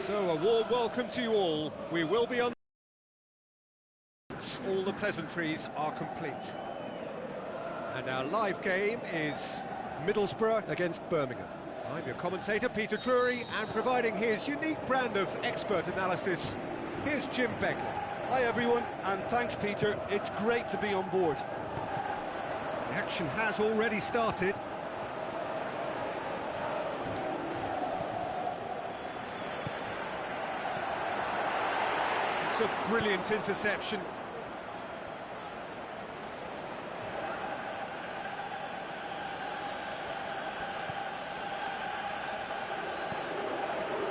So a warm welcome to you all. We will be on. All the pleasantries are complete. And our live game is Middlesbrough against Birmingham. I'm your commentator, Peter Drury, and providing his unique brand of expert analysis, here's Jim Beglin. Hi everyone, and thanks Peter. It's great to be on board. The action has already started. It's a brilliant interception.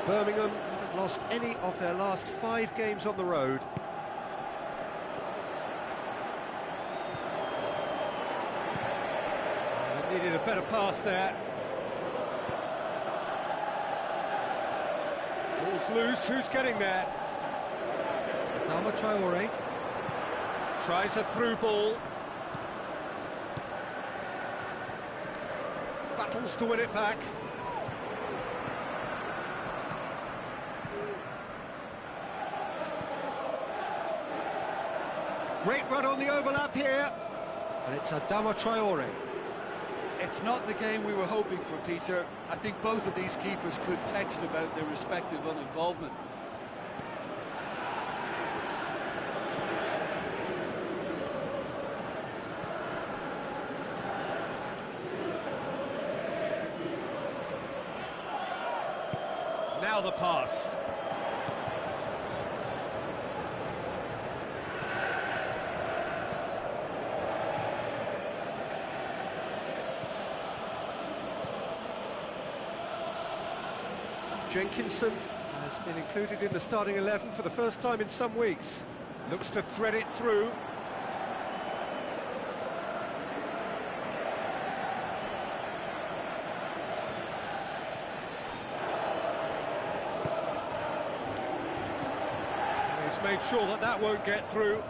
Birmingham haven't lost any of their last 5 games on the road. They needed a better pass there. Ball's loose, who's getting there? Adama Traore tries a through ball. Battles to win it back. Great run on the overlap here, and it's Adama Traore. It's not the game we were hoping for, Peter. I think both of these keepers could text about their respective uninvolvement. Now the pass. Jenkinson has been included in the starting 11 for the first time in some weeks. Looks to thread it through. He's made sure that that won't get through.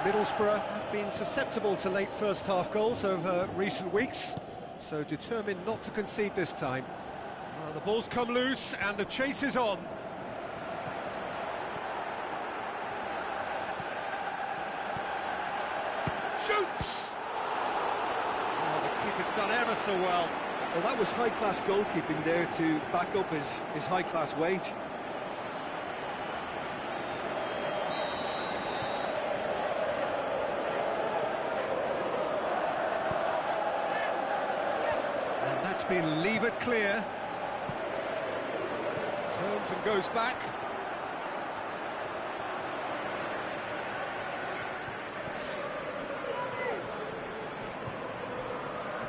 Middlesbrough have been susceptible to late first-half goals over recent weeks, so determined not to concede this time. Well, the ball's come loose and the chase is on. Shoots! Oh, the keeper's done ever so well. Well, that was high-class goalkeeping there to back up his high-class wage. That's been levered clear. Turns and goes back.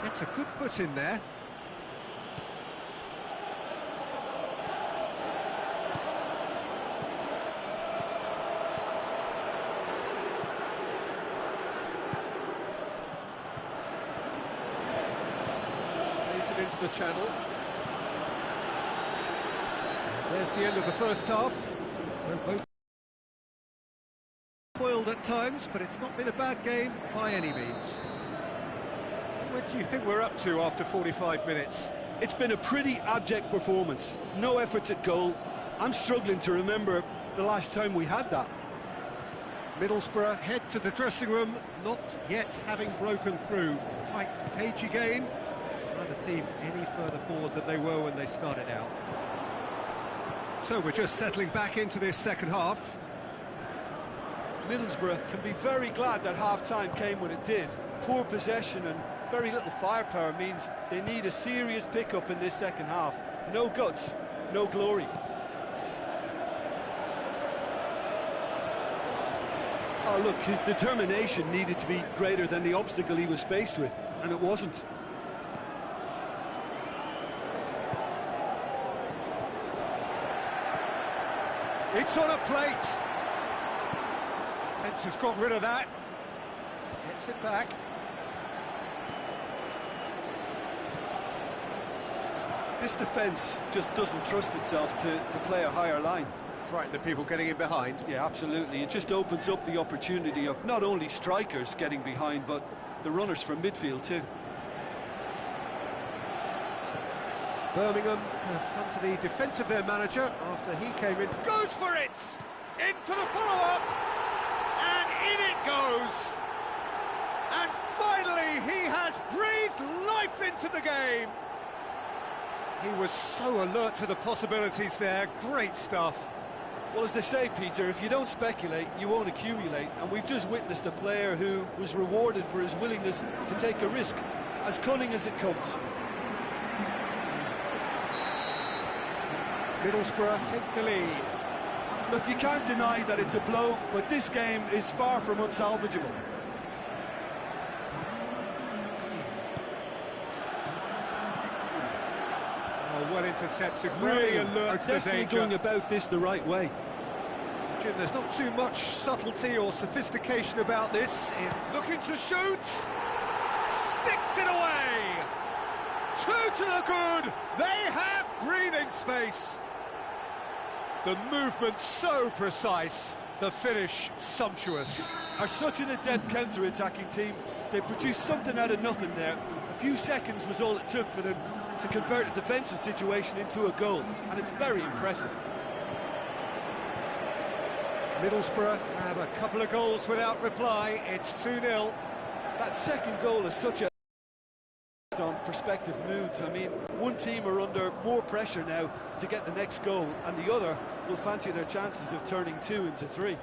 Gets a good foot in there. Into the channel. There's the end of the first half. So both foiled at times, but it's not been a bad game by any means. What do you think we're up to after 45 minutes? It's been a pretty abject performance. No efforts at goal. I'm struggling to remember the last time we had that. Middlesbrough head to the dressing room, not yet having broken through. Tight, cagey game. The team any further forward than they were when they started out. So we're just settling back into this second half. Middlesbrough can be very glad that half-time came when it did. Poor possession and very little firepower means they need a serious pick-up in this second half. No guts, no glory. Oh look, his determination needed to be greater than the obstacle he was faced with, and it wasn't. It's on a plate. Fence has got rid of that. Gets it back. This defence just doesn't trust itself to play a higher line. Frightened of people getting in behind. Yeah, absolutely. It just opens up the opportunity of not only strikers getting behind, but the runners from midfield too. Birmingham have come to the defence of their manager after he came in. Goes for it! In for the follow-up! And in it goes! And finally he has breathed life into the game! He was so alert to the possibilities there. Great stuff. Well, as they say, Peter, if you don't speculate, you won't accumulate. And we've just witnessed a player who was rewarded for his willingness to take a risk, as cunning as it comes. Middlesbrough take the lead. Look, you can't deny that it's a blow, but this game is far from unsalvageable. Oh, well intercepted, really alert to the definitely danger. going about this the right way. Jim, there's not too much subtlety or sophistication about this. Looking to shoot, sticks it away. Two to the good. They have breathing space. The movement so precise, the finish sumptuous. Are such an adept counter-attacking team. They produced something out of nothing there. A few seconds was all it took for them to convert a defensive situation into a goal, and it's very impressive. Middlesbrough have a couple of goals without reply. It's 2-0. That second goal is such a on prospective moods. I mean, one team are under more pressure now to get the next goal, and the other will fancy their chances of turning 2 into 3.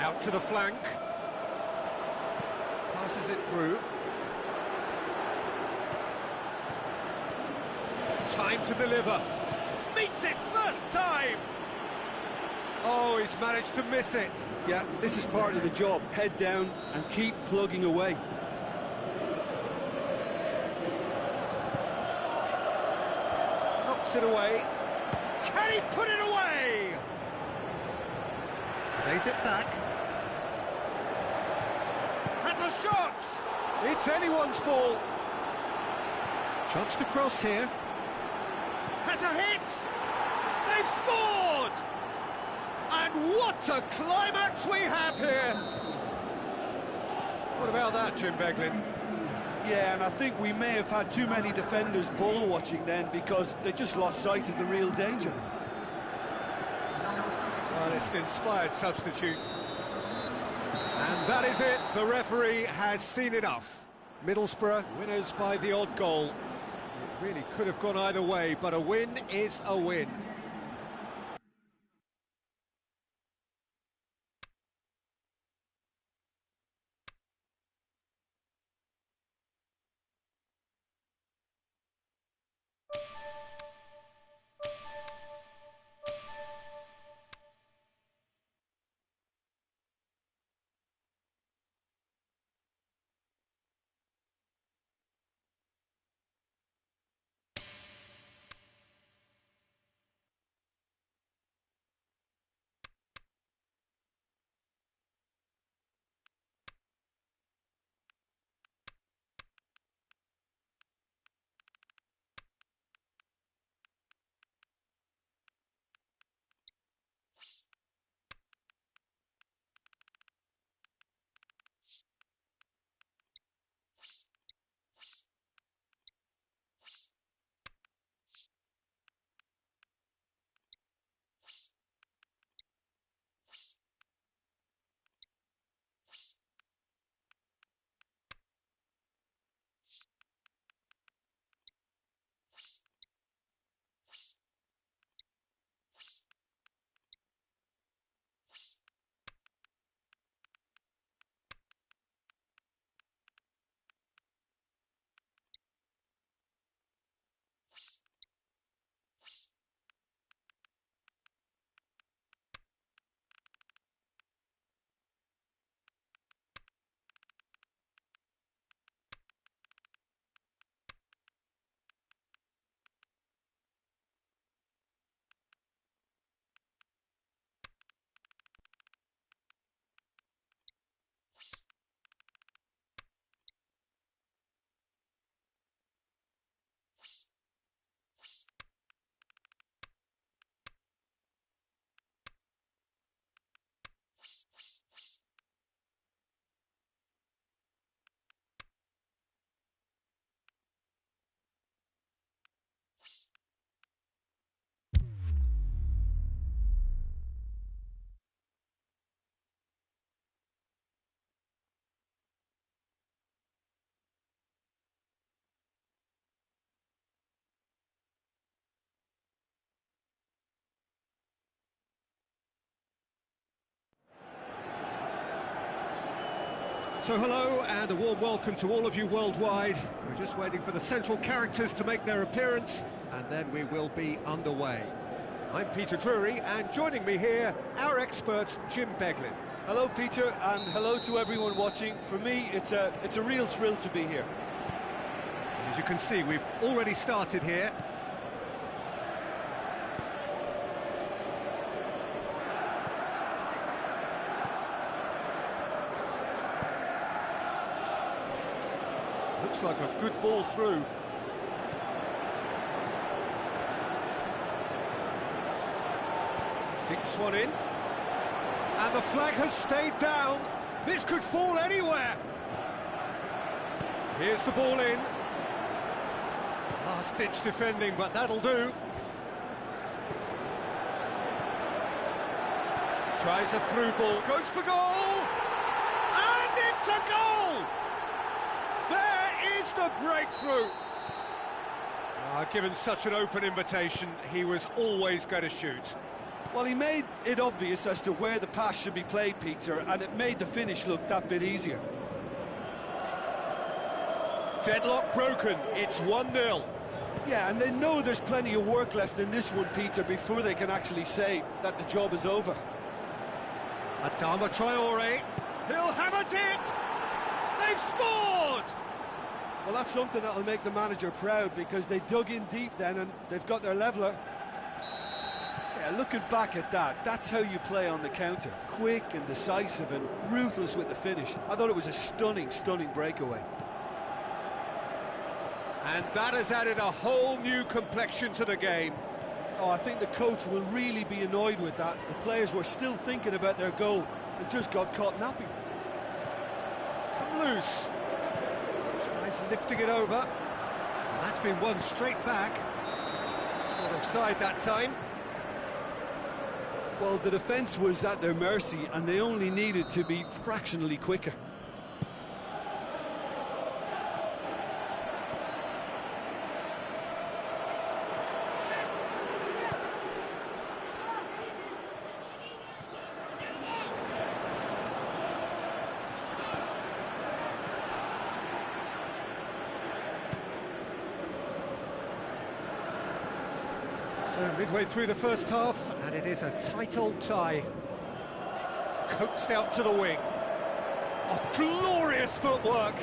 Out to the flank. Passes it through. Time to deliver. Meets it first time! Oh, he's managed to miss it. Yeah, this is part of the job. Head down and keep plugging away. Knocks it away. Can he put it away? Plays it back. Has a shot! It's anyone's ball. Chance to cross here. Has a hit! They've scored! And what a climax we have here! What about that, Jim Beglin? Yeah, and I think we may have had too many defenders ball watching then, because they just lost sight of the real danger. Well, it's an inspired substitute. And that is it. The referee has seen enough. Middlesbrough winners by the odd goal. It really could have gone either way, but a win is a win. So hello and a warm welcome to all of you worldwide. We're just waiting for the central characters to make their appearance and then we will be underway. I'm Peter Drury and joining me here, our expert Jim Beglin. Hello Peter, and hello to everyone watching. For me, it's a real thrill to be here. As you can see, we've already started here. Looks like a good ball through. Dinks one in. And the flag has stayed down. This could fall anywhere. Here's the ball in. Last-ditch defending, but that'll do. Tries a through ball. Goes for goal! And it's a goal! There is the breakthrough. Given such an open invitation, he was always going to shoot. Well, he made it obvious as to where the pass should be played, Peter, and it made the finish look that bit easier. Deadlock broken, it's 1-0. Yeah, and they know there's plenty of work left in this one, Peter, before they can actually say that the job is over. Adama Traore, he'll have a dip! They've scored! Well, that's something that'll make the manager proud, because they dug in deep then and they've got their leveller. Yeah, looking back at that, that's how you play on the counter. Quick and decisive and ruthless with the finish. I thought it was a stunning, stunning breakaway. And that has added a whole new complexion to the game. Oh, I think the coach will really be annoyed with that. The players were still thinking about their goal and just got caught napping. It's come loose. Tries lifting it over. And that's been won straight back. Not offside that time. Well, the defence was at their mercy and they only needed to be fractionally quicker. So midway through the first half, and it is a tight old tie. Coaxed out to the wing. Oh, glorious footwork.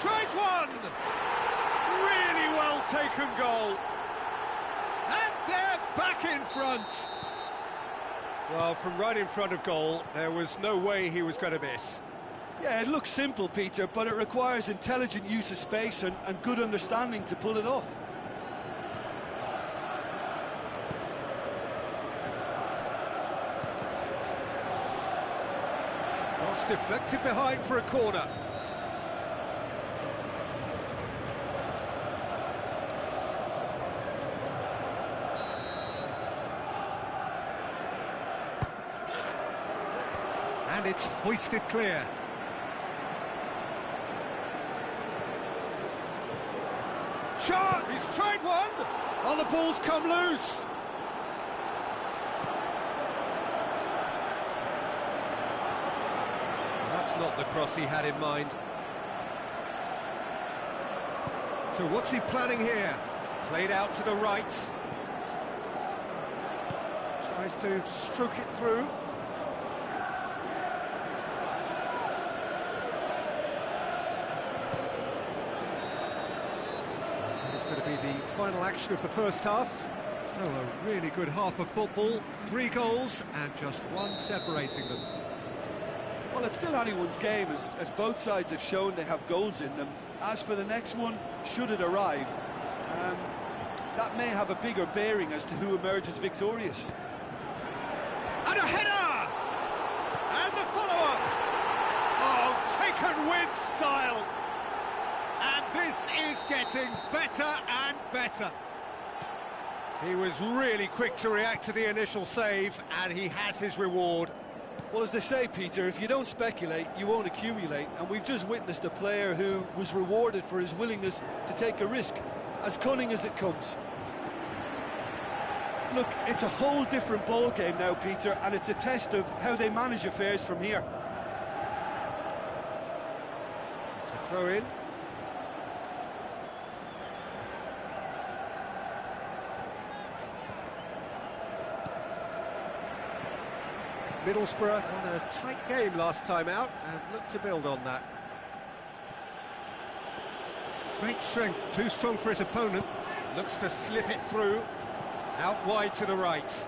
Tries one! Really well taken goal. And they're back in front. Well, from right in front of goal, there was no way he was going to miss. Yeah, it looks simple, Peter, but it requires intelligent use of space and good understanding to pull it off. Cross deflected behind for a corner. And it's hoisted clear. Shot! He's tried one! Oh, the ball's come loose! That's not the cross he had in mind. So what's he planning here? Played out to the right. Tries to stroke it through. That is going to be the final action of the first half. So a really good half of football. 3 goals and just one separating them. Well, it's still anyone's game, as both sides have shown they have goals in them. As for the next one, should it arrive, that may have a bigger bearing as to who emerges victorious. And a header! And the follow-up! Oh, taken with style! And this is getting better and better. He was really quick to react to the initial save, and he has his reward. Well, as they say, Peter, if you don't speculate, you won't accumulate. And we've just witnessed a player who was rewarded for his willingness to take a risk, as cunning as it comes. Look, it's a whole different ball game now, Peter, and it's a test of how they manage affairs from here. It's a throw in. Middlesbrough won a tight game last time out and look to build on that. Great strength, too strong for his opponent. Looks to slip it through, out wide to the right.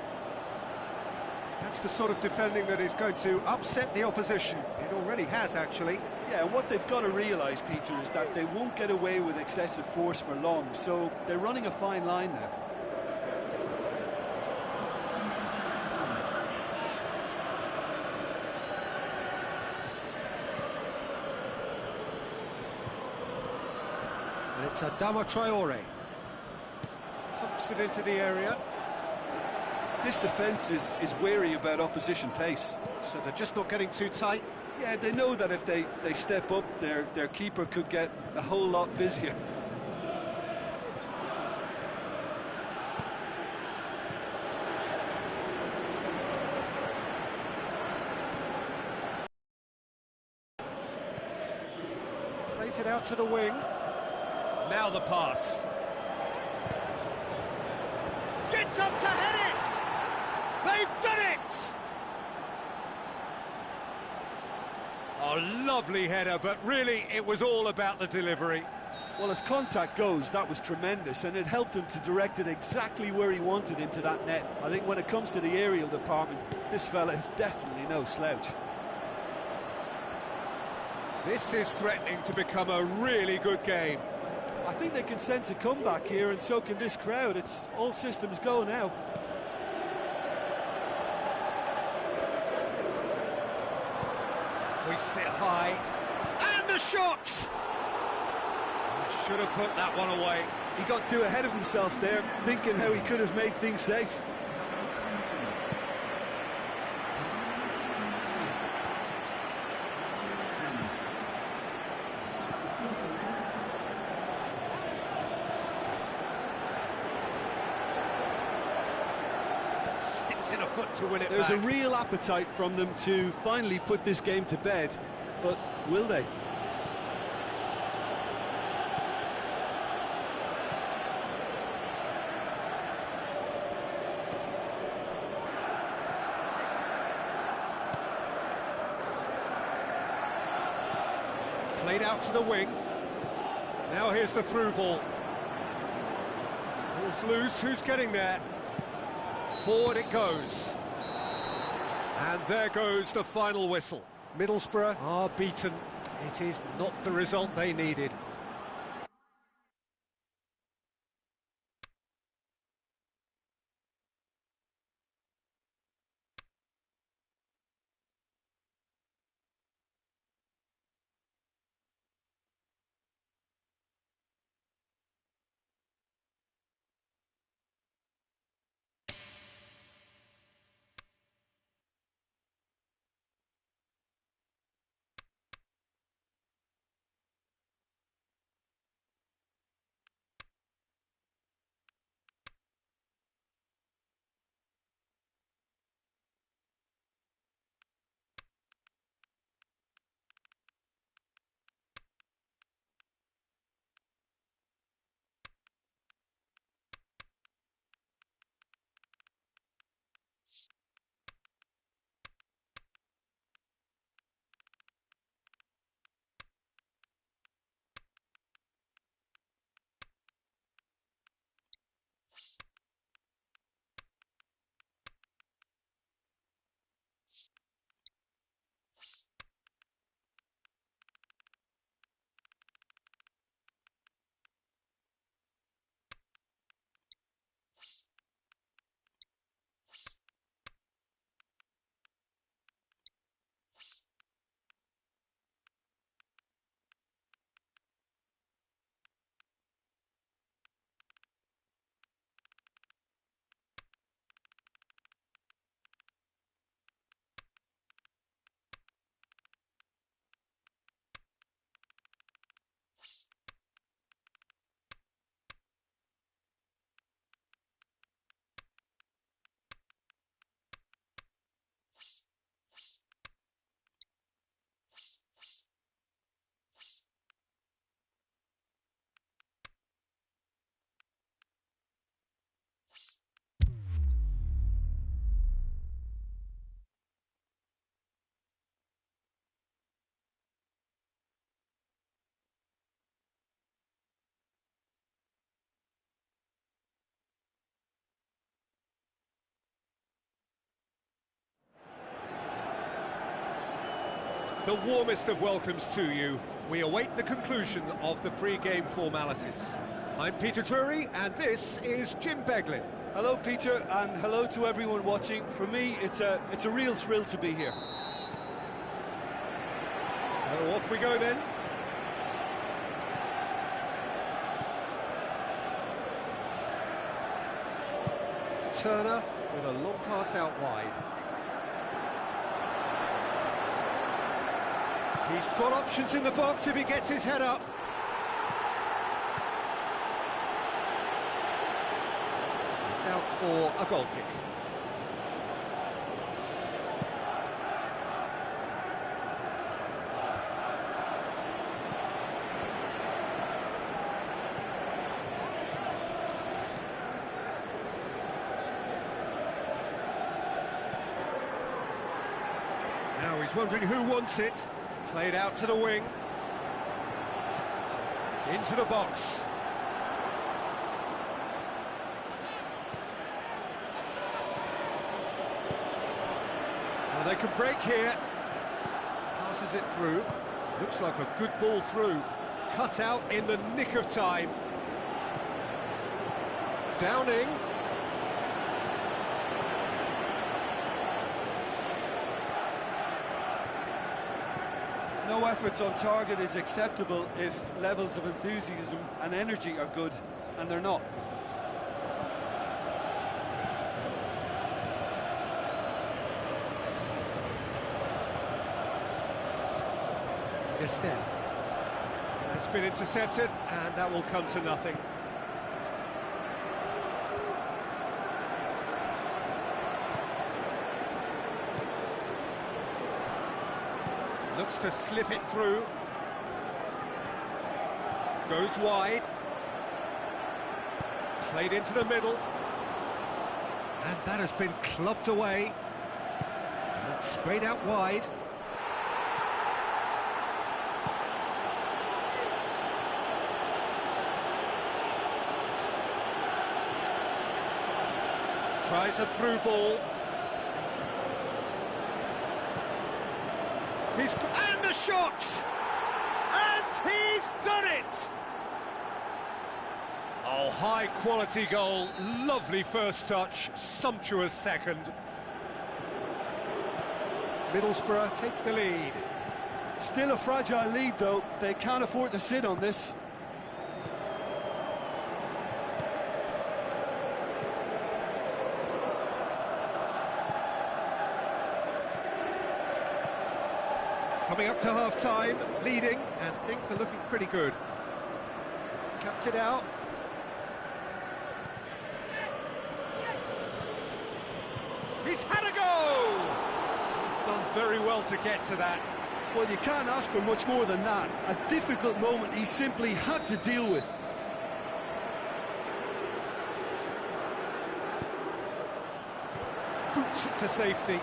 That's the sort of defending that is going to upset the opposition. It already has, actually. Yeah, and what they've got to realise, Peter, is that they won't get away with excessive force for long, so they're running a fine line now. And it's Adama Traore. Pumps it into the area. This defence is wary about opposition pace. So they're just not getting too tight. Yeah, they know that if they step up, their keeper could get a whole lot busier. Plays it out to the wing. Now the pass. Gets up to head it! They've done it! Oh, lovely header, but really it was all about the delivery. Well, as contact goes, that was tremendous, and it helped him to direct it exactly where he wanted into that net. I think when it comes to the aerial department, this fella is definitely no slouch. This is threatening to become a really good game. I think they can sense a comeback here, and so can this crowd. It's all systems go now. Hoists it high. And a shot! Should have put that one away. He got too ahead of himself there, thinking how he could have made things safe. Sticks in a foot to win it There's back. a real appetite from them to finally put this game to bed, but will they? Played out to the wing. Now here's the through ball. Ball's loose, who's getting there? Forward it goes. And there goes the final whistle. Middlesbrough are beaten. It is not the result they needed. The warmest of welcomes to you. We await the conclusion of the pre-game formalities. I'm Peter Drury, and this is Jim Beglin. Hello, Peter, and hello to everyone watching. For me, it's a real thrill to be here. So off we go then. Turner with a long pass out wide. He's got options in the box if he gets his head up. It's out for a goal kick. Now he's wondering who wants it. Played out to the wing. Into the box. Well, they can break here. Passes it through. Looks like a good ball through. Cut out in the nick of time. Downing. No efforts on target is acceptable if levels of enthusiasm and energy are good, and they're not. Instead. It's been intercepted, and that will come to nothing. Looks to slip it through. Goes wide. Played into the middle. And that has been clubbed away. And that's sprayed out wide. Tries a through ball. And the shot! And he's done it! Oh, high-quality goal. Lovely first touch. Sumptuous second. Middlesbrough take the lead. Still a fragile lead, though. They can't afford to sit on this. Coming up to half-time, leading, and things are looking pretty good. Cuts it out. He's had a go! He's done very well to get to that. Well, you can't ask for much more than that. A difficult moment he simply had to deal with. Boots it to safety.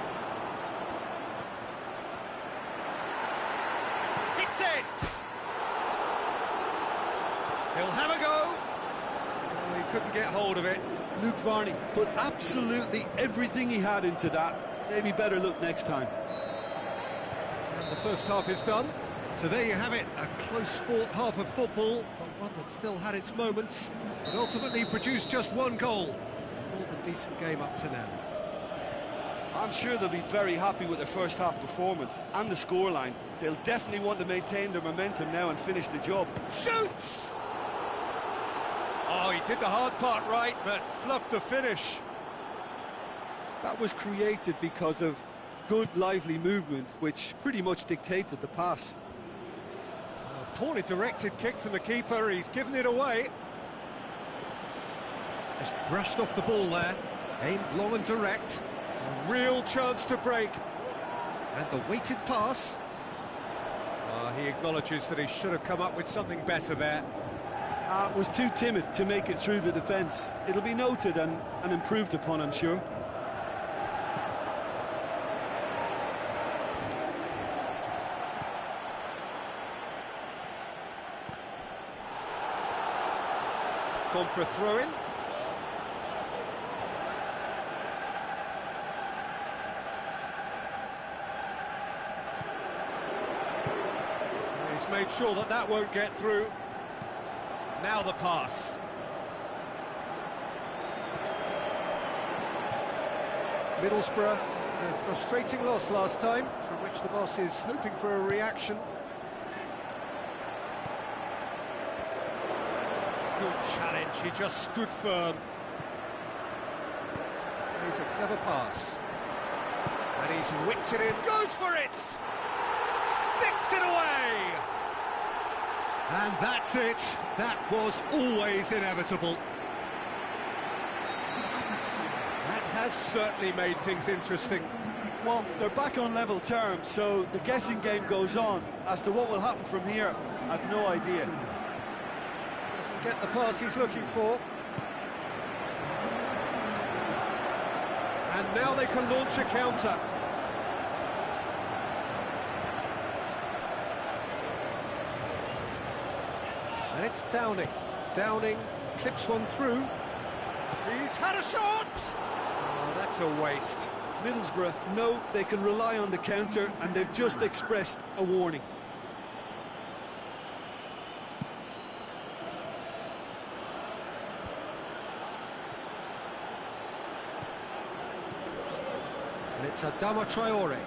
He'll have a go. Oh, he couldn't get hold of it. Luke Varney put absolutely everything he had into that. Maybe better look next time. And the first half is done. So there you have it, a close-fought half of football, but one that still had its moments, but ultimately produced just one goal. A more than decent game up to now. I'm sure they'll be very happy with their first half performance and the scoreline. They'll definitely want to maintain their momentum now and finish the job. Shoots! Oh, he did the hard part right, but fluffed the finish. That was created because of good, lively movement, which pretty much dictated the pass. A poorly directed kick from the keeper, he's given it away. Just brushed off the ball there, aimed long and direct. A real chance to break. And the weighted pass. He acknowledges that he should have come up with something better there. Was too timid to make it through the defence. It'll be noted and improved upon, I'm sure. It's gone for a throw-in. He's made sure that that won't get through. Now the pass. Middlesbrough, a frustrating loss last time, from which the boss is hoping for a reaction. Good challenge, he just stood firm. Plays a clever pass. And he's whipped it in, goes for it! Sticks it away! And that's it. That was always inevitable. That has certainly made things interesting. Well, they're back on level terms, so the guessing game goes on. As to what will happen from here, I've no idea. Doesn't get the pass he's looking for. And now they can launch a counter. And it's Downing. Downing clips one through. He's had a shot! Oh, that's a waste. Middlesbrough know they can rely on the counter, and they've just expressed a warning. And it's Adama Traore.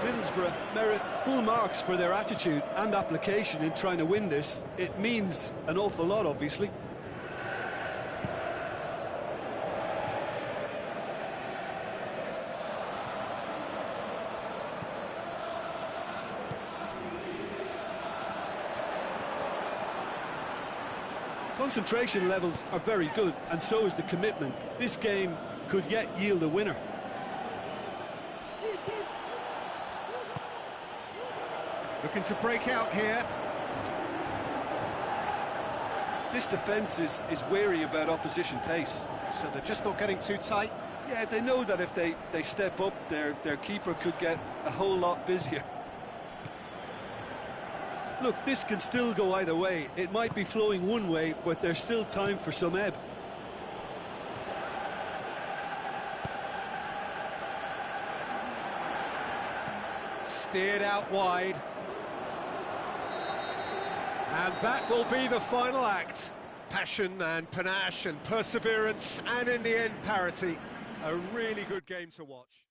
Middlesbrough merit full marks for their attitude and application in trying to win this. It means an awful lot, obviously. Concentration levels are very good, and so is the commitment. This game could yet yield a winner. Looking to break out here. This defence is wary about opposition pace. So they're just not getting too tight. Yeah, they know that if they step up, their keeper could get a whole lot busier. Look, this can still go either way. It might be flowing one way, but there's still time for some ebb. Steered out wide. And that will be the final act. Passion and panache and perseverance, and in the end, parity. A really good game to watch.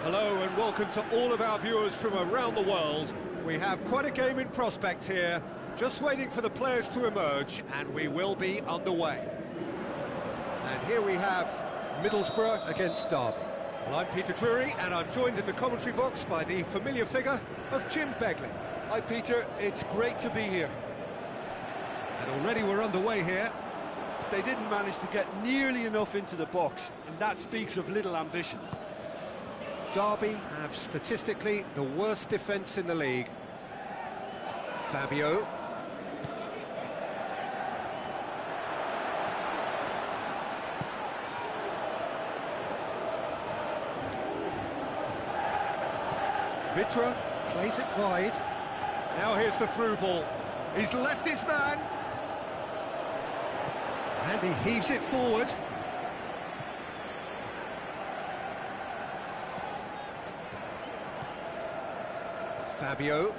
Hello and welcome to all of our viewers from around the world. We have quite a game in prospect here, just waiting for the players to emerge, and we will be underway. And here we have Middlesbrough against Derby. Well, I'm Peter Drury, and I'm joined in the commentary box by the familiar figure of Jim Begley. Hi Peter, it's great to be here. And already we're underway here. they didn't manage to get nearly enough into the box, and that speaks of little ambition. Derby have statistically the worst defence in the league. Fabio. Vitra plays it wide. Now here's the through ball. He's left his man. And he heaves it forward. Fabio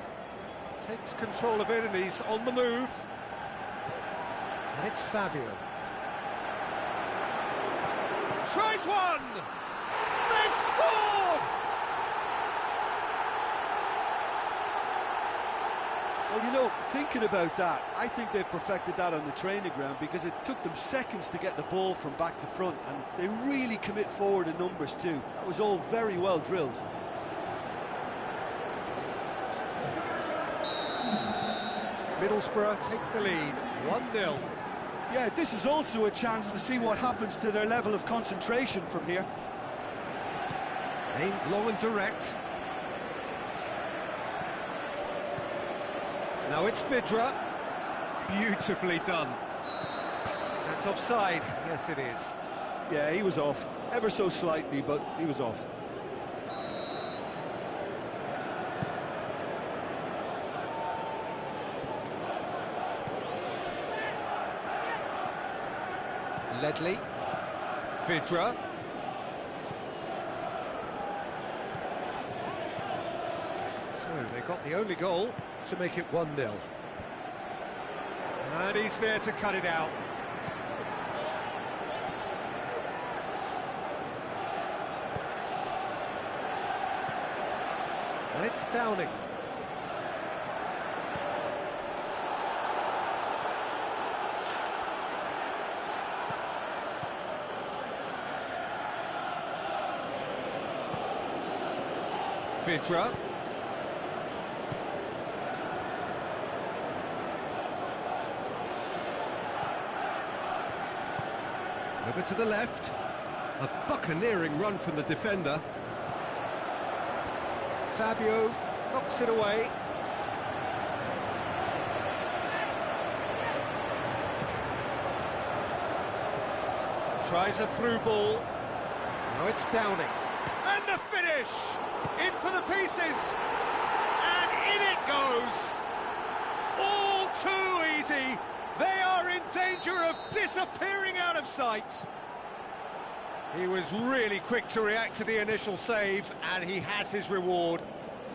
takes control of it and he's on the move. And it's Fabio. Tries one! They've scored! Well, you know, thinking about that, I think they've perfected that on the training ground because it took them seconds to get the ball from back to front, and they really commit forward in numbers too. That was all very well drilled. Middlesbrough take the lead, 1-0. Yeah, this is also a chance to see what happens to their level of concentration from here. Aimed long and direct. Now it's Vidra. Beautifully done. That's offside. Yes, it is. Yeah, he was off. Ever so slightly, but he was off. Ledley. Vidra. So they got the only goal to make it 1-0. And he's there to cut it out. And it's Downing. Vidra. Over to the left. A buccaneering run from the defender. Fabio knocks it away. Tries a through ball. Now it's Downing. And the finish! In for the pieces! And in it goes! All too easy! They are in danger of disappearing out of sight. He was really quick to react to the initial save, and he has his reward.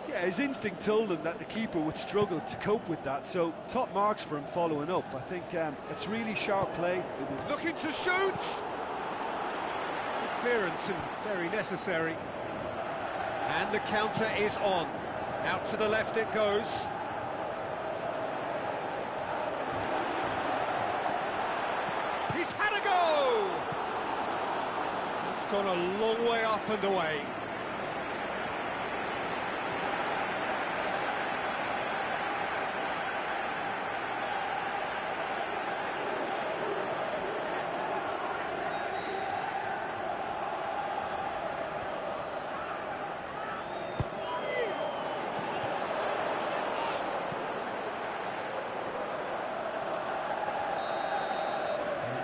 Yeah, his instinct told him that the keeper would struggle to cope with that, so top marks for him following up. I think it's really sharp play. It was looking to shoot! Good clearance and very necessary. And the counter is on. Out to the left it goes. He's had a go! It's gone a long way up and away.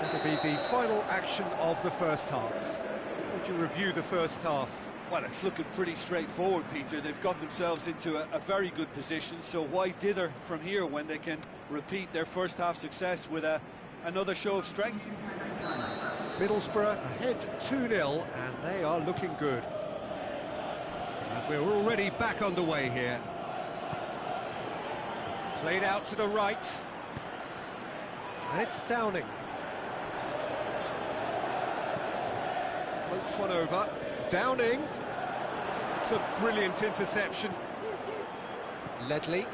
That'll be the final action of the first half. Would you review the first half? Well, it's looking pretty straightforward, Peter. They've got themselves into a very good position, so why dither from here when they can repeat their first half success with another show of strength? Middlesbrough ahead 2-0, and they are looking good. And we're already back underway here. Played out to the right. And it's Downing. Floats one over. Downing. It's a brilliant interception. Ledley.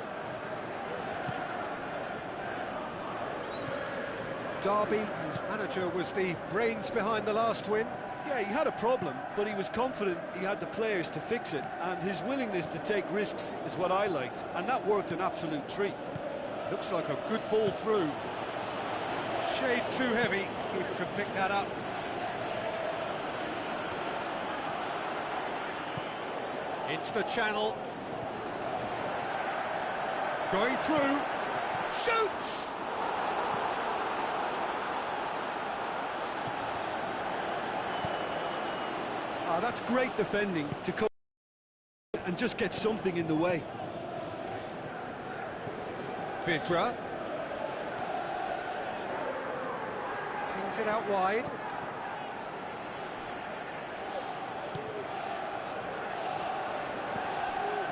Derby, whose manager was the brains behind the last win. Yeah, he had a problem, but he was confident he had the players to fix it, and his willingness to take risks is what I liked, and that worked an absolute treat. Looks like a good ball through. shade too heavy. Keeper can pick that up. Into the channel. Going through. Shoots! Ah, that's great defending to come and just get something in the way. Vidra. Pings it out wide.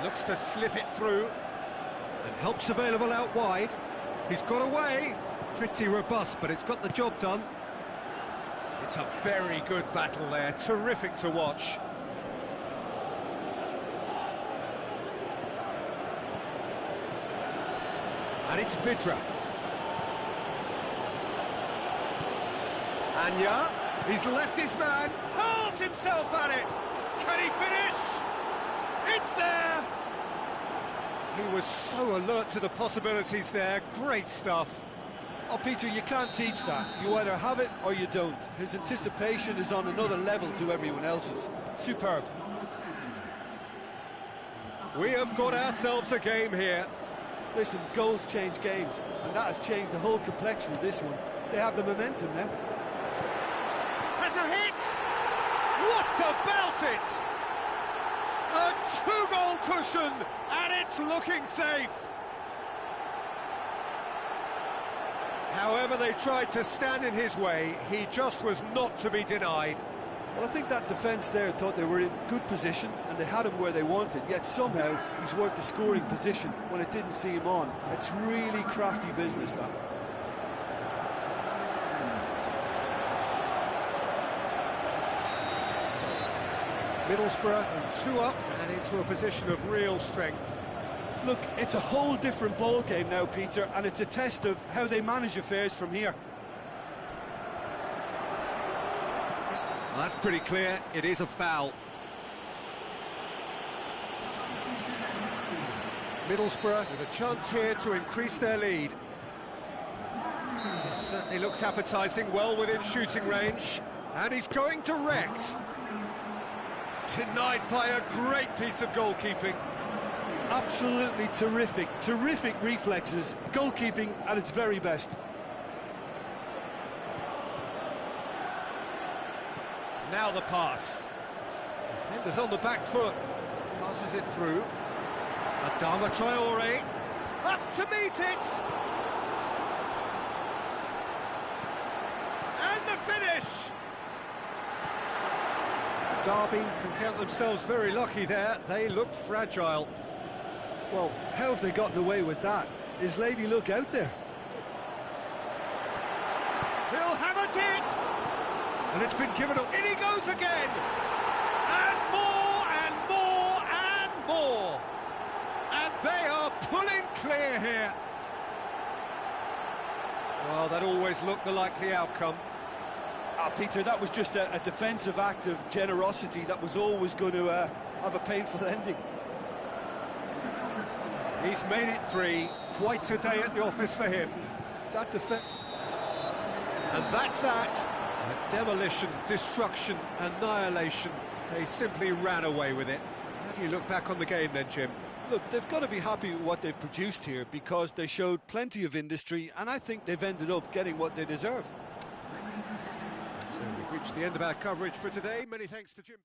Looks to slip it through. And help's available out wide. He's got away. Pretty robust, but it's got the job done. It's a very good battle there. Terrific to watch. And it's Vidra. Anya, he's left his man, hurls himself at it. Can he finish? It's there! He was so alert to the possibilities there. Great stuff. Oh, Peter, you can't teach that. You either have it or you don't. His anticipation is on another level to everyone else's. Superb. We have got ourselves a game here. Listen, goals change games, and that has changed the whole complexion of this one. They have the momentum now. Has a hit! What about it? A two-goal cushion, and it's looking safe. However, they tried to stand in his way. He just was not to be denied. Well, I think that defence there thought they were in good position and they had him where they wanted, yet somehow he's worked the scoring position when it didn't see him on. It's really crafty business, that. Middlesbrough 2 up and into a position of real strength. Look, it's a whole different ball game now, Peter, and it's a test of how they manage affairs from here. That's pretty clear, it is a foul. Middlesbrough with a chance here to increase their lead. It certainly looks appetising, well within shooting range. And he's going direct. Denied by a great piece of goalkeeping. Absolutely terrific, terrific reflexes. Goalkeeping at its very best. Now the pass. Defenders on the back foot. Passes it through. Adama Traore. Up to meet it. And the finish. Derby can count themselves very lucky there. They looked fragile. Well, how have they gotten away with that? Is Lady Luck out there? He'll have a dip! And it's been given up. In he goes again! And more, and more, and more! And they are pulling clear here. Well, that always looked the likely outcome. Ah, Peter, that was just a defensive act of generosity that was always going to have a painful ending. He's made it 3. Quite a day at the office for him. That defense... And that's that. A demolition, destruction, annihilation. They simply ran away with it. How do you look back on the game then, Jim? Look, they've got to be happy with what they've produced here because they showed plenty of industry and I think they've ended up getting what they deserve. So we've reached the end of our coverage for today. Many thanks to Jim.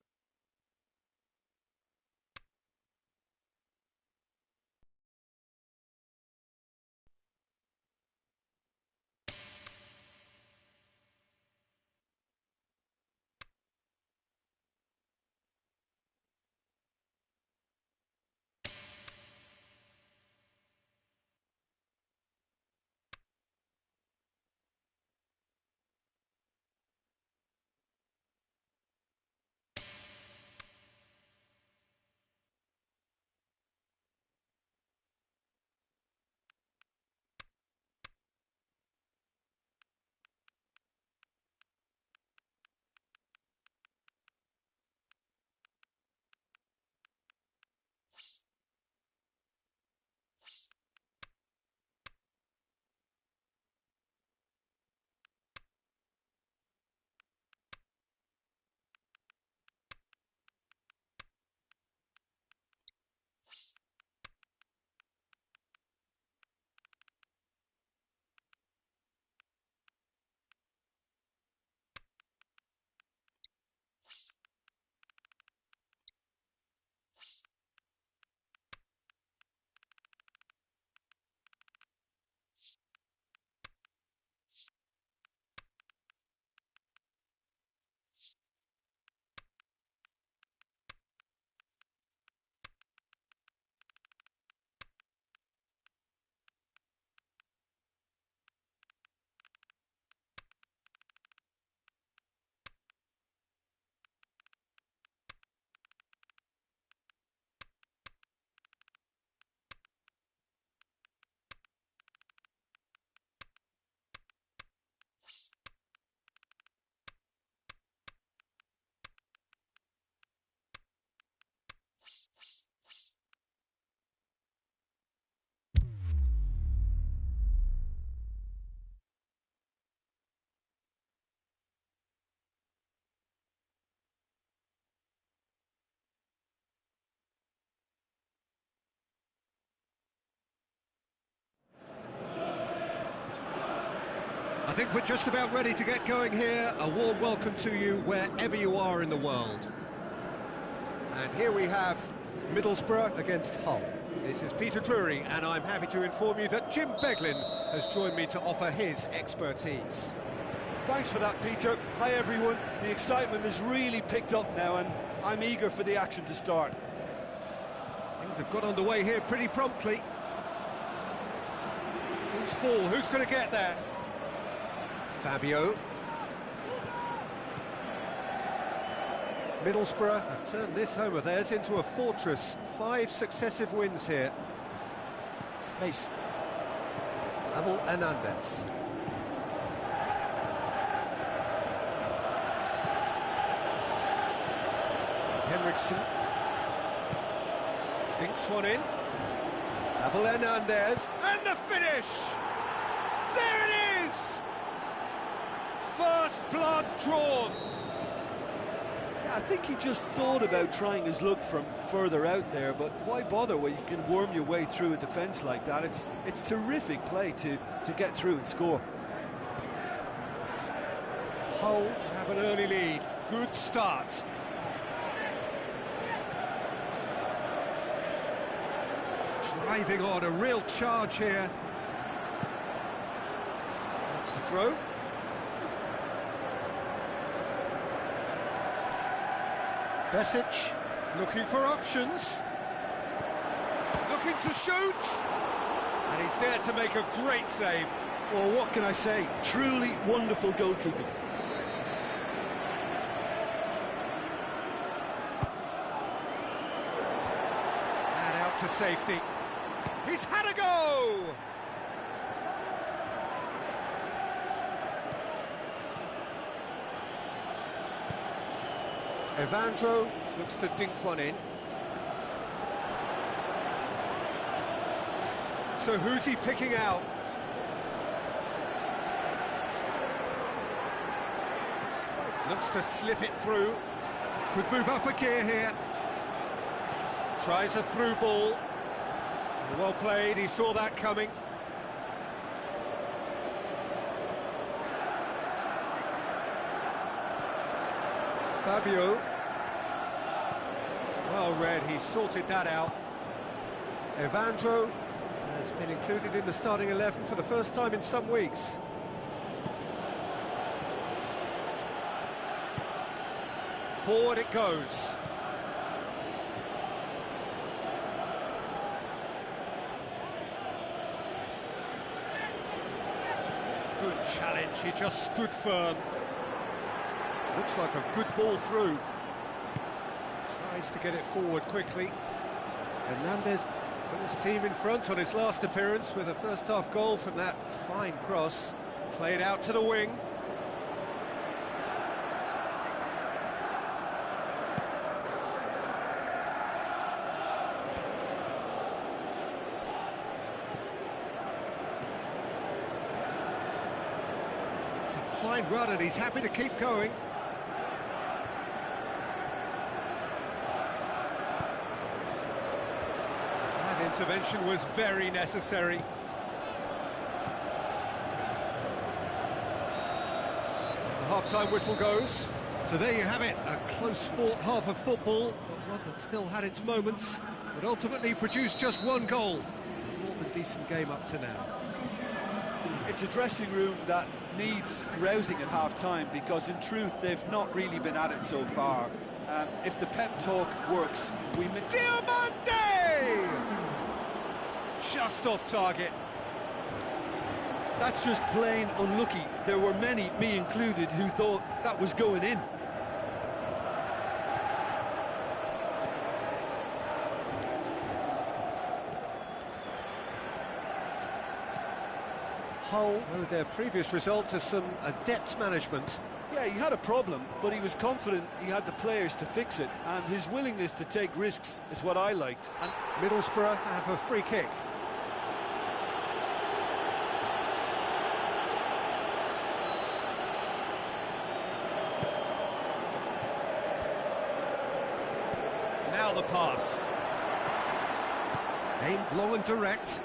I think we're just about ready to get going here. A warm welcome to you wherever you are in the world. And here we have Middlesbrough against Hull. This is Peter Drury, and I'm happy to inform you that Jim Beglin has joined me to offer his expertise. Thanks for that, Peter. Hi, everyone. The excitement has really picked up now, and I'm eager for the action to start. Things have got underway here pretty promptly. Who's ball? Who's going to get there? Fabio. Middlesbrough have turned this home of theirs into a fortress. 5 successive wins here. Mason. Abel Hernandez. Henriksen. Dinks one in. Abel Hernandez. And the finish! There it is! First blood drawn. Yeah, I think he just thought about trying his luck from further out there, but why bother when you can worm your way through a defence like that? It's terrific play to get through and score. Hull have an early lead. Good start. Driving on, a real charge here. That's the throw. Besic looking for options. Looking to shoot. And he's there to make a great save. Well, what can I say? Truly wonderful goalkeeping. And out to safety. He's had a go! Evandro looks to dink one in. So who's he picking out? Looks to slip it through. Could move up a gear here. Tries a through ball. Well played, he saw that coming. Fabio. Well read, he sorted that out. Evandro has been included in the starting 11 for the first time in some weeks. Forward it goes. Good challenge, he just stood firm. Looks like a good ball through. Tries to get it forward quickly. Hernandez put his team in front on his last appearance with a first-half goal from that fine cross. Played out to the wing. It's a fine run and he's happy to keep going. Intervention was very necessary. And the half-time whistle goes. So there you have it, a close-fought half of football, but one that still had its moments, but ultimately produced just one goal. A more than decent game up to now. It's a dressing room that needs rousing at half-time, because in truth they've not really been at it so far. If the pep talk works, we... Diamante! Just off target. That's just plain unlucky. There were many, me included, who thought that was going in. Hull owe their previous results as some adept management. Yeah, he had a problem, but he was confident he had the players to fix it, and his willingness to take risks is what I liked. And Middlesbrough have a free kick. Now the pass. Aimed long and direct.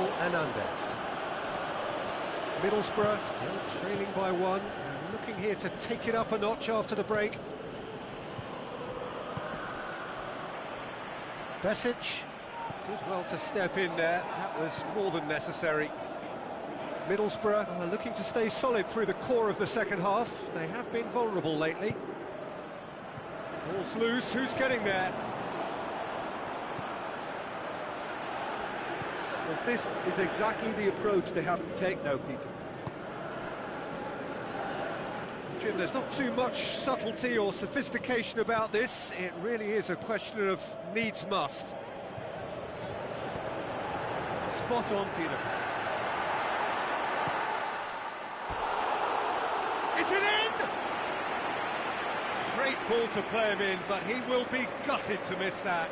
Hernandez. Middlesbrough still trailing by one, and looking here to take it up a notch after the break. Besic did well to step in there, that was more than necessary. Middlesbrough are looking to stay solid through the core of the second half. They have been vulnerable lately. Ball's loose, who's getting there? Well, this is exactly the approach they have to take now, Peter. Jim, there's not too much subtlety or sophistication about this. It really is a question of needs must. Spot on, Peter. Is it in? Great ball to play him in, but he will be gutted to miss that.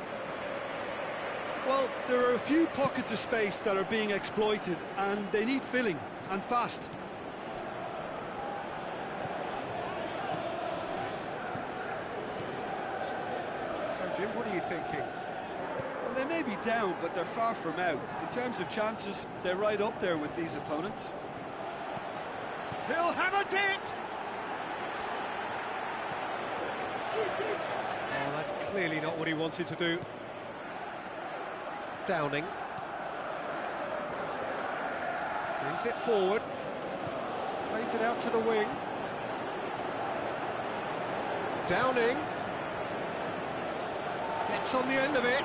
Well, there are a few pockets of space that are being exploited, and they need filling, and fast. So, Jim, what are you thinking? Well, they may be down, but they're far from out. In terms of chances, they're right up there with these opponents. He'll have a dip! Oh, that's clearly not what he wanted to do. Downing. Brings it forward. Plays it out to the wing. Downing. Gets on the end of it.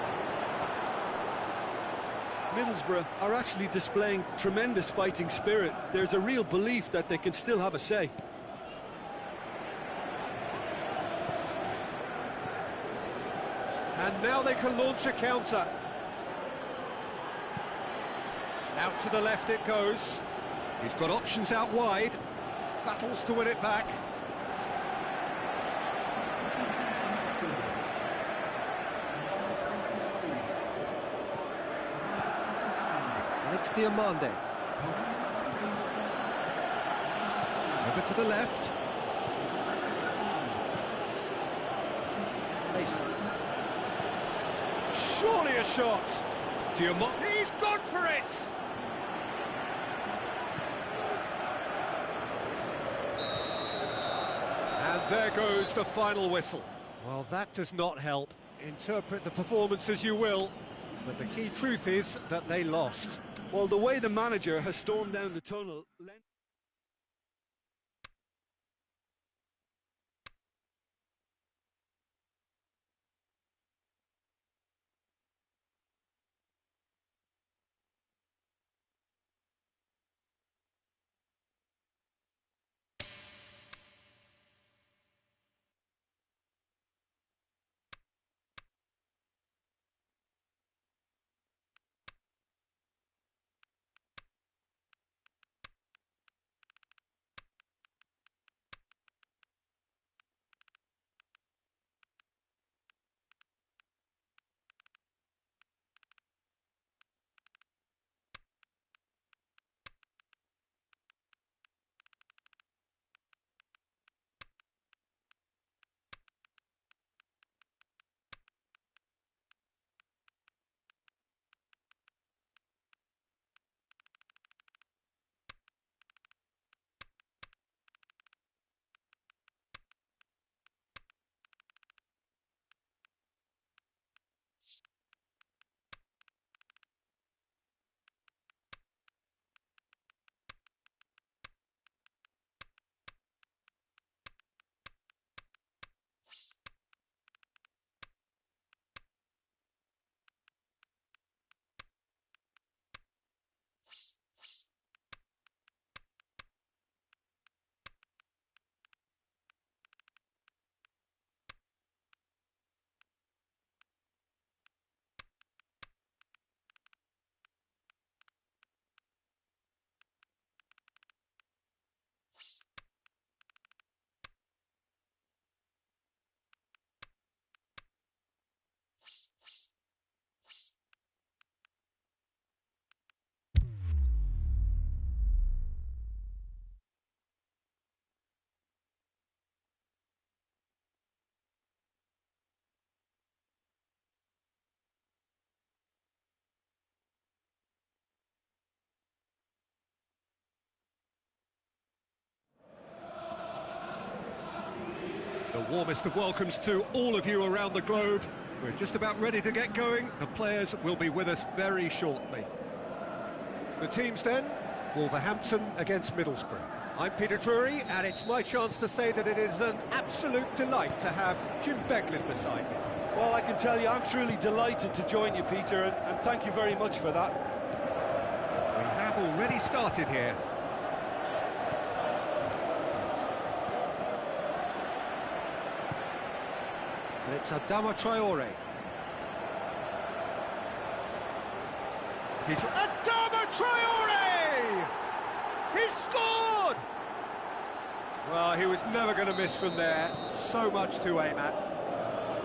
Middlesbrough are actually displaying tremendous fighting spirit. There's a real belief that they can still have a say. And now they can launch a counter. Out to the left it goes. He's got options out wide. Battles to win it back. And it's Diamande. Over to the left. Mason. Surely a shot. Diamande. He's gone for it. And there goes the final whistle. Well, that does not help. Interpret the performance as you will, but the key truth is that they lost. Well, the way the manager has stormed down the tunnel... Warmest of welcomes to all of you around the globe. We're just about ready to get going. The players will be with us very shortly. The teams then, Wolverhampton against Middlesbrough. I'm Peter Drury, and it's my chance to say that it is an absolute delight to have Jim Beglin beside me. Well, I can tell you I'm truly delighted to join you, Peter, and thank you very much for that. We have already started here. And it's Adama Traore. He's Adama Traore! He's scored! Well, he was never going to miss from there. So much to aim at.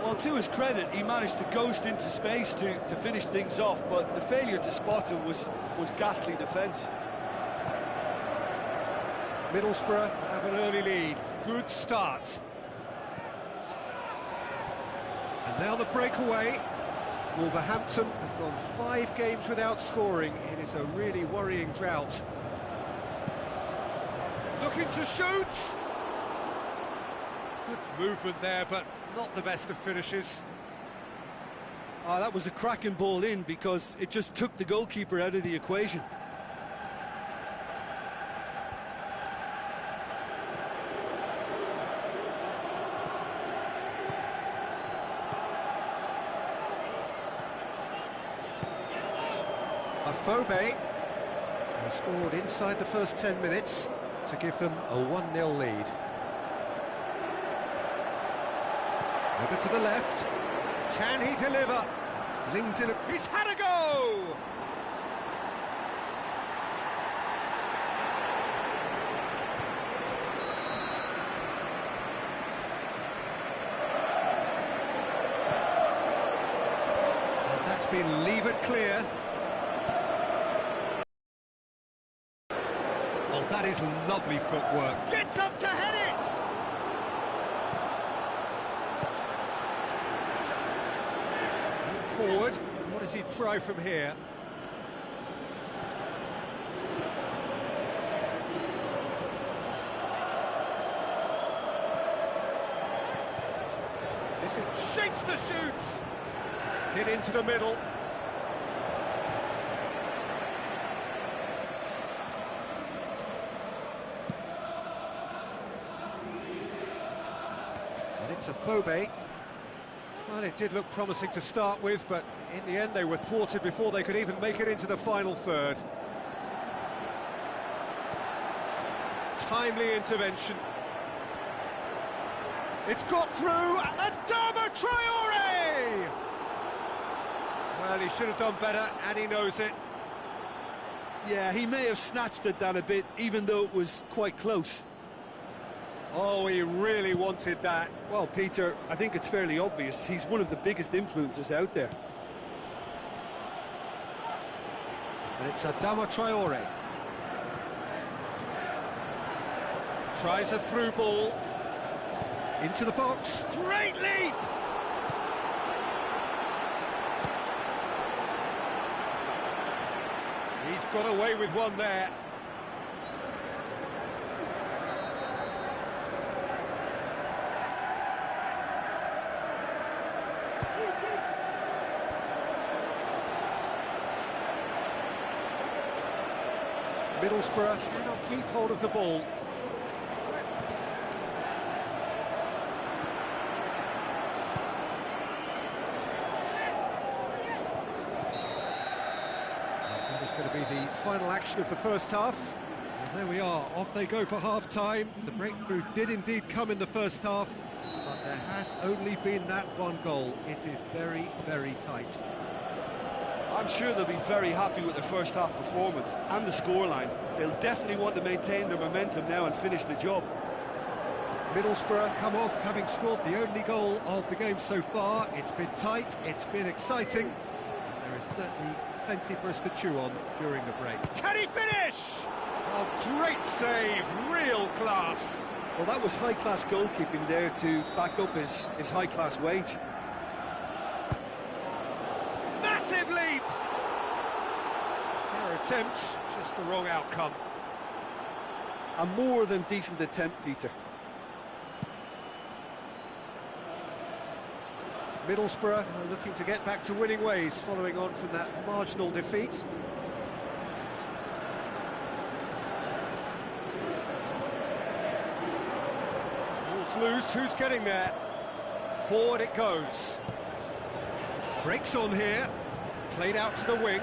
Well, to his credit, he managed to ghost into space to finish things off, but the failure to spot him was ghastly defence. Middlesbrough have an early lead. Good start. And now the breakaway. Wolverhampton have gone 5 games without scoring. It is a really worrying drought. Looking to shoot! Good movement there, but not the best of finishes. Oh, that was a cracking ball in because it just took the goalkeeper out of the equation. Afobe, who scored inside the first 10 minutes to give them a 1-0 lead. Over to the left. Can he deliver? Flings in. He's had a go! And that's been levered clear. Oh, that is lovely footwork. Gets up to head it! Forward. What does he try from here? This is shapes to shoot. Hit into the middle. And it's Afobe. Well, it did look promising to start with, but in the end they were thwarted before they could even make it into the final third. Timely intervention. It's got through. Adama Traore! Well, he should have done better, and he knows it. Yeah, he may have snatched at that a bit, even though it was quite close. Oh, he really wanted that. Well, Peter, I think it's fairly obvious. He's one of the biggest influences out there. And it's Adama Traore. Tries a through ball. Into the box. Great leap! He's got away with one there. Middlesbrough cannot keep hold of the ball. That is going to be the final action of the first half. And there we are, off they go for half-time. The breakthrough did indeed come in the first half, but there has only been that one goal. It is very, very tight. I'm sure they'll be very happy with their first half performance and the scoreline. They'll definitely want to maintain their momentum now and finish the job. Middlesbrough come off having scored the only goal of the game so far. It's been tight, it's been exciting, and there is certainly plenty for us to chew on during the break. Can he finish? Oh, great save, real class. Well, that was high-class goalkeeping there to back up his high-class wage. Massive leap! Fair attempt, just the wrong outcome. A more than decent attempt, Peter. Middlesbrough are looking to get back to winning ways following on from that marginal defeat. Ball's loose, who's getting there? Forward it goes. Breaks on here, played out to the wing.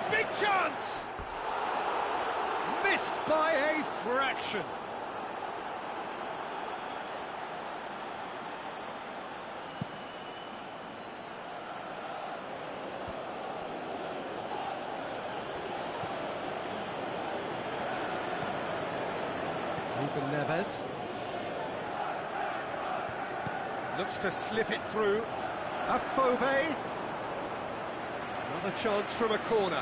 Big chance! Missed by a fraction. Neves looks to slip it through. Afobe. Another chance from a corner.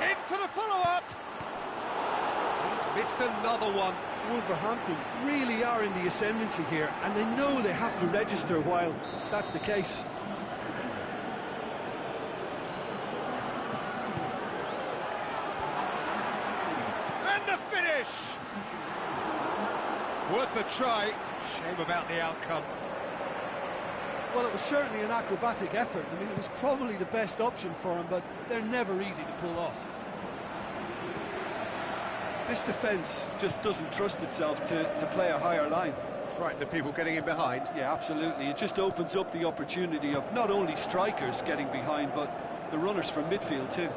In for the follow-up. He's missed another one. Wolverhampton really are in the ascendancy here, and they know they have to register while that's the case. Worth a try. Shame about the outcome. Well, it was certainly an acrobatic effort. I mean, it was probably the best option for him, but they're never easy to pull off. This defence just doesn't trust itself to play a higher line. Frightened of people getting in behind. Yeah, absolutely. It just opens up the opportunity of not only strikers getting behind, but the runners from midfield too.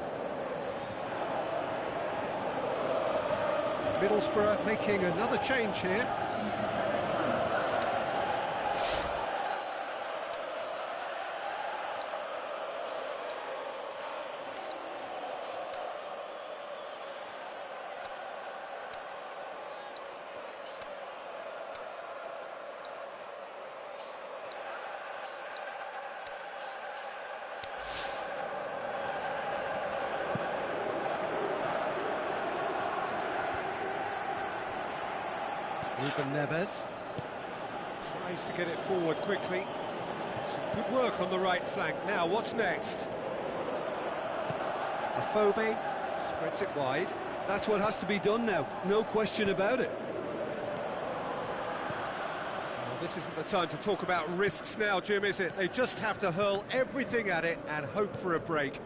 Middlesbrough making another change here. Neves tries to get it forward quickly. Some good work on the right flank. Now, what's next? Afobe spreads it wide. That's what has to be done now, no question about it. Well, this isn't the time to talk about risks now, Jim, is it? They just have to hurl everything at it and hope for a break.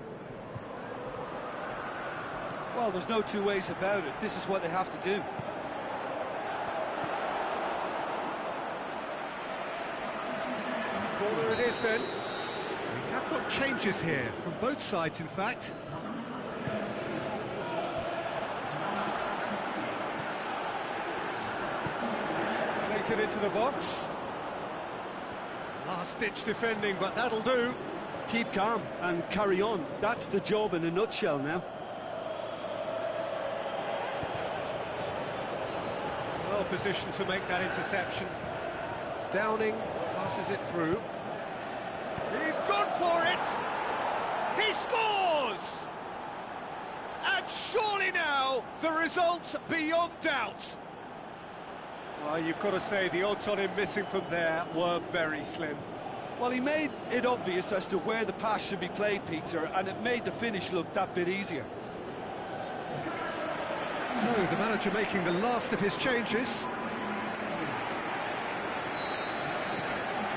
Well, there's no two ways about it. This is what they have to do. Corner it is then. We have got changes here, from both sides in fact. Plays it into the box. Last-ditch defending, but that'll do. Keep calm and carry on. That's the job in a nutshell now. Well positioned to make that interception. Downing passes it through. He's gone for it! He scores! And surely now, the result beyond doubt. Well, you've got to say, the odds on him missing from there were very slim. Well, he made it obvious as to where the pass should be played, Peter, and it made the finish look that bit easier. So, the manager making the last of his changes.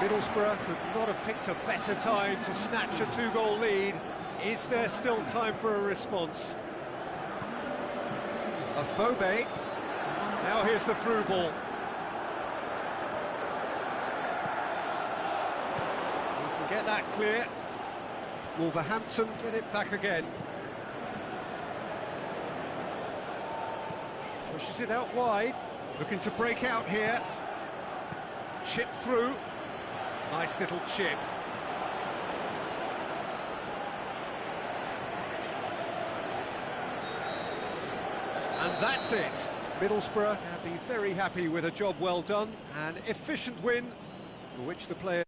Middlesbrough could not have picked a better time to snatch a two-goal lead. Is there still time for a response? Afobe. Now here's the through ball. He can get that clear. Wolverhampton get it back again. Pushes it out wide. Looking to break out here. Chip through. Nice little chip. And that's it. Middlesbrough can be very happy with a job well done. An efficient win for which the player...